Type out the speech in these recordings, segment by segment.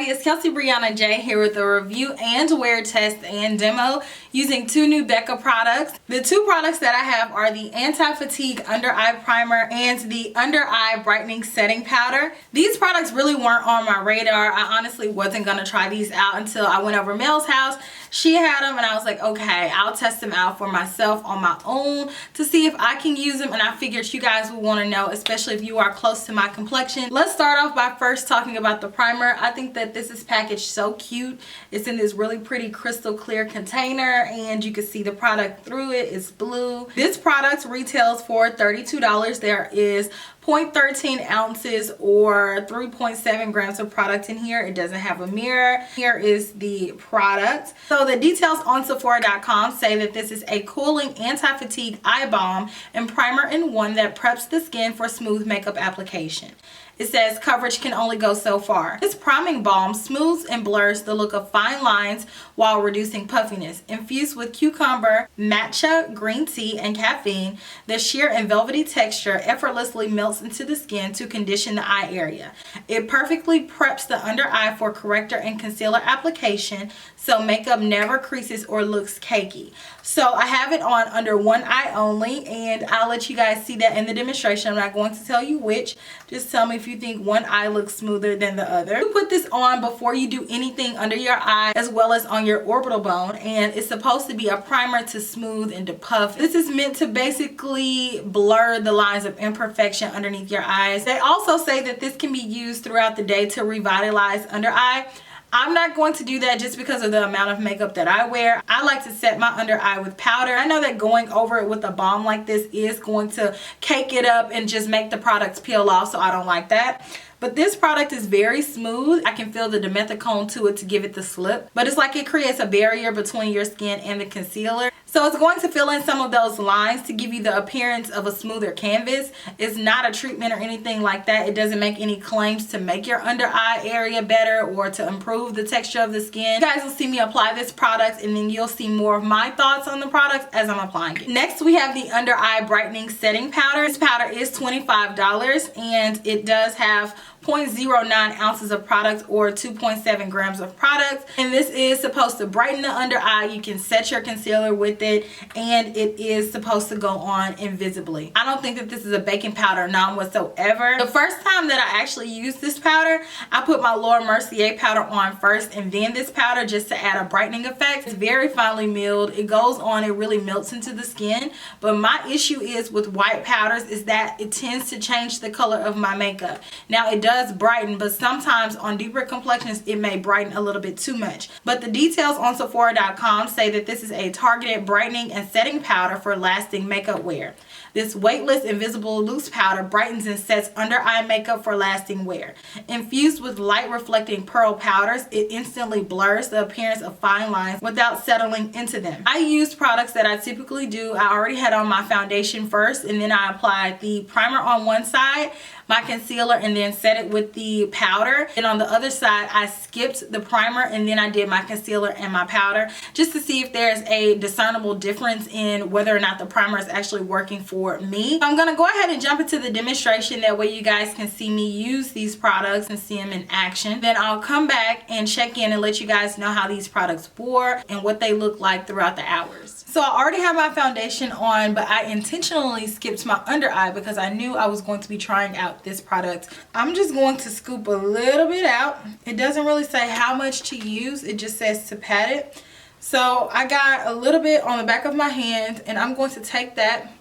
everybody, it's KelseeBrianaJai here with a review and wear test and demo using two new Becca products. The two products that I have are the Anti-Fatigue Under Eye Primer and the Under Eye Brightening Setting Powder. These products really weren't on my radar. I honestly wasn't going to try these out until I went over Mel's house. She had them and I was like, okay, I'll test them out for myself on my own to see if I can use them, and I figured you guys would want to know, especially if you are close to my complexion. Let's start off by first talking about the primer. I think that this is packaged so cute. It's in this really pretty crystal clear container and you can see the product through it. It's blue. This product retails for $32. There is 0.13 ounces or 3.7 grams of product in here. It doesn't have a mirror. Here is the product. So the details on Sephora.com say that this is a cooling anti-fatigue eye balm and primer in one that preps the skin for smooth makeup application. It says coverage can only go so far. This priming balm smooths and blurs the look of fine lines while reducing puffiness. Infused with cucumber, matcha, green tea, and caffeine, the sheer and velvety texture effortlessly melts into the skin to condition the eye area. It perfectly preps the under eye for corrector and concealer application so makeup never creases or looks cakey. So I have it on under one eye only, and I'll let you guys see that in the demonstration. I'm not going to tell you which. Just tell me if you think one eye looks smoother than the other. You put this on before you do anything under your eye as well as on your orbital bone, and it's supposed to be a primer to smooth and to puff. This is meant to basically blur the lines of imperfection underneath your eyes. They also say that this can be used throughout the day to revitalize under eye. I'm not going to do that just because of the amount of makeup that I wear. I like to set my under eye with powder. I know that going over it with a balm like this is going to cake it up and just make the products peel off, so I don't like that. But this product is very smooth. I can feel the dimethicone to it to give it the slip. But it's like it creates a barrier between your skin and the concealer. So it's going to fill in some of those lines to give you the appearance of a smoother canvas. It's not a treatment or anything like that. It doesn't make any claims to make your under eye area better or to improve the texture of the skin. You guys will see me apply this product and then you'll see more of my thoughts on the product as I'm applying it. Next we have the Under Eye Brightening Setting Powder. This powder is $25 and it does have 0.09 ounces of product or 2.7 grams of product, and this is supposed to brighten the under eye. You can set your concealer with it and it is supposed to go on invisibly. I don't think that this is a baking powder, none whatsoever. The first time that I actually used this powder, I put my Laura Mercier powder on first and then this powder just to add a brightening effect. It's very finely milled. It goes on, it really melts into the skin, but my issue is with white powders is that it tends to change the color of my makeup. Now it does brighten, but sometimes on deeper complexions it may brighten a little bit too much. But the details on Sephora.com say that this is a targeted brightening and setting powder for lasting makeup wear. This weightless invisible loose powder brightens and sets under eye makeup for lasting wear. Infused with light reflecting pearl powders, it instantly blurs the appearance of fine lines without settling into them. I used products that I typically do. I already had on my foundation first and then I applied the primer on one side, my concealer, and then set it with the powder, and on the other side I skipped the primer and then I did my concealer and my powder just to see if there's a discernible difference in whether or not the primer is actually working for me. I'm gonna go ahead and jump into the demonstration, that way you guys can see me use these products and see them in action. Then I'll come back and check in and let you guys know how these products wore and what they look like throughout the hours. So I already have my foundation on, but I intentionally skipped my under eye because I knew I was going to be trying out this product. I'm just going to scoop a little bit out. It doesn't really say how much to use, it just says to pat it. So I got a little bit on the back of my hand and I'm going to take that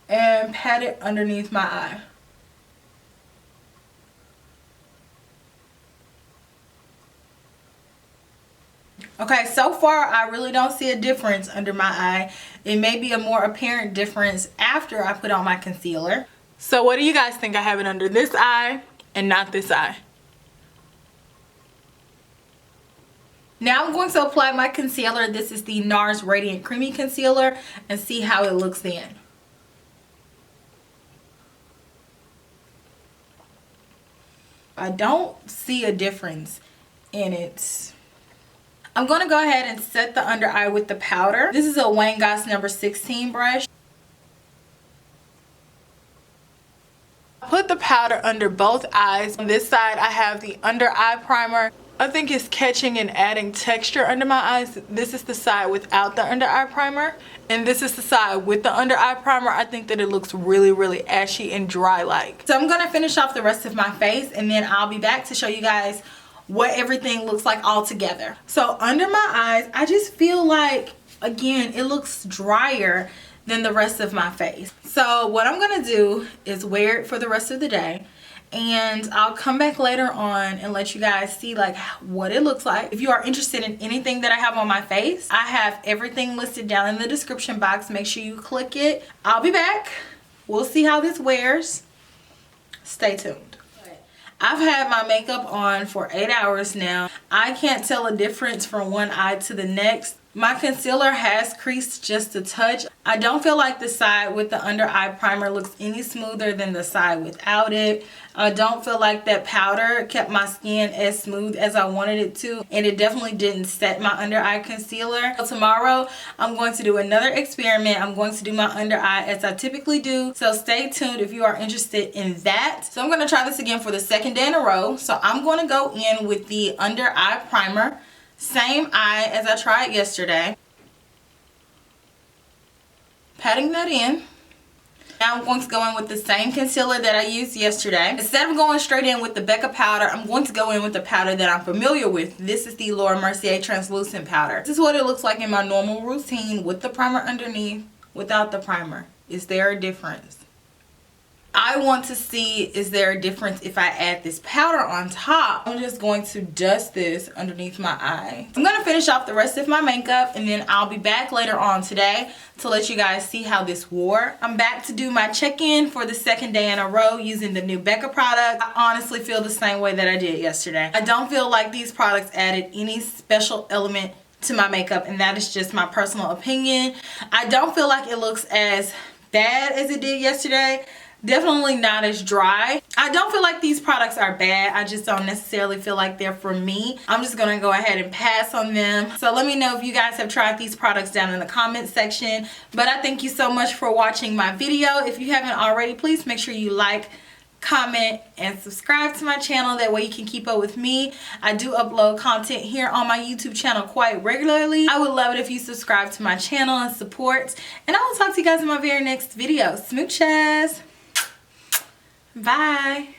and pat it underneath my eye. Okay, so far I really don't see a difference under my eye. It may be a more apparent difference after I put on my concealer. So what do you guys think? I have it under this eye and not this eye. Now I'm going to apply my concealer. This is the NARS Radiant Creamy Concealer, and see how it looks then. I don't see a difference in it. I'm going to go ahead and set the under eye with the powder. This is a Wayne Goss number 16 brush. Put the powder under both eyes. On this side I have the under eye primer I think it's catching and adding texture under my eyes. This is the side without the under eye primer, and this is the side with the under eye primer. I think that it looks really, really ashy and dry like. So I'm gonna finish off the rest of my face, and then I'll be back to show you guys what everything looks like all together. So under my eyes, I just feel like, again, it looks drier than the rest of my face. So what I'm gonna do is wear it for the rest of the day, and I'll come back later on and let you guys see like what it looks like. If you are interested in anything that I have on my face, I have everything listed down in the description box. Make sure you click it. I'll be back. We'll see how this wears. Stay tuned. I've had my makeup on for 8 hours now. I can't tell a difference from one eye to the next. My concealer has creased just a touch. I don't feel like the side with the under eye primer looks any smoother than the side without it. I don't feel like that powder kept my skin as smooth as I wanted it to, and it definitely didn't set my under eye concealer. So tomorrow I'm going to do another experiment. I'm going to do my under eye as I typically do. So stay tuned if you are interested in that. So I'm going to try this again for the second day in a row. So I'm going to go in with the under eye primer. Same eye as I tried yesterday. Patting that in. Now I'm going to go in with the same concealer that I used yesterday. Instead of going straight in with the Becca powder, I'm going to go in with the powder that I'm familiar with. This is the Laura Mercier translucent powder. This is what it looks like in my normal routine with the primer underneath, without the primer. Is there a difference? I want to see, is there a difference if I add this powder on top? I'm just going to dust this underneath my eye. I'm going to finish off the rest of my makeup, and then I'll be back later on today to let you guys see how this wore. I'm back to do my check-in for the second day in a row using the new Becca product. I honestly feel the same way that I did yesterday. I don't feel like these products added any special element to my makeup, and that is just my personal opinion. I don't feel like it looks as bad as it did yesterday. Definitely not as dry. I don't feel like these products are bad. I just don't necessarily feel like they're for me. I'm just gonna go ahead and pass on them. So let me know if you guys have tried these products down in the comment section. But I thank you so much for watching my video. If you haven't already, please make sure you like, comment, and subscribe to my channel. That way you can keep up with me. I do upload content here on my YouTube channel quite regularly. I would love it if you subscribe to my channel and support. And I will talk to you guys in my very next video. Smooches. Bye.